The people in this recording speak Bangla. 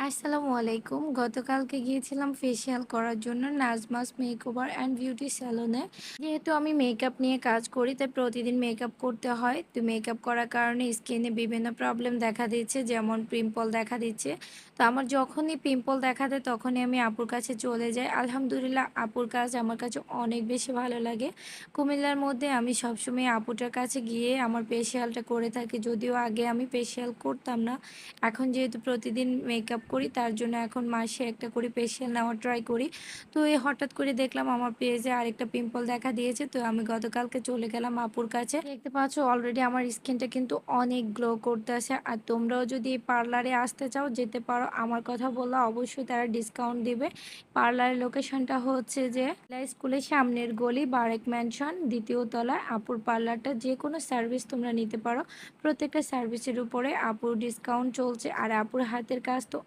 আসসালামু আলাইকুম। গতকালকে গিয়েছিলাম ফেসিয়াল করার জন্য নাজমাস মেকওভার অ্যান্ড বিউটি সেলুনে। যেহেতু আমি মেকআপ নিয়ে কাজ করি তাই প্রতিদিন মেকআপ করতে হয়। তো মেকআপ করার কারণে স্কিনে বিভিন্ন প্রবলেম দেখা দিচ্ছে, যেমন পিম্পল দেখা দিচ্ছে। তো আমার যখনই পিম্পল দেখা দেয় তখনই আমি আপুর কাছে চলে যাই। আলহামদুলিল্লাহ আপুর কাজ আমার কাছে অনেক বেশি ভালো লাগে। কুমিল্লার মধ্যে আমি সবসময় আপুটার কাছে গিয়ে আমার ফেসিয়ালটা করে থাকি। যদিও আগে আমি ফেসিয়াল করতাম না। এখন যেহেতু প্রতিদিন মেকআপ করি তার জন্য এখন মাসে একটা করে ফেসিয়াল নেওয়ার ট্রাই করি। তো এই হঠাৎ করে দেখলাম আমার পেজে আরেকটা পিম্পল দেখা দিয়েছে। তো আমি গতকালকে চলে গেলাম আপুর কাছে। দেখতে পাচ্ছ অলরেডি আমার স্কিনটা কিন্তু অনেক গ্লো করতেছে। আর তোমরাও যদি এই পার্লারে আসতে চাও যেতে পারো। আমার কথা বললে অবশ্যই তারা ডিসকাউন্ট দিবে। পার্লারের লোকেশনটা হচ্ছে যে স্কুলের সামনের গলি, বারেক ম্যানশন, ২য় তলায় আপুর পার্লারটা। যেকোনো সার্ভিস তোমরা নিতে পারো। প্রত্যেকটা সার্ভিসের উপরে আপুর ডিসকাউন্ট চলছে। আর আপুর হাতের কাজ তো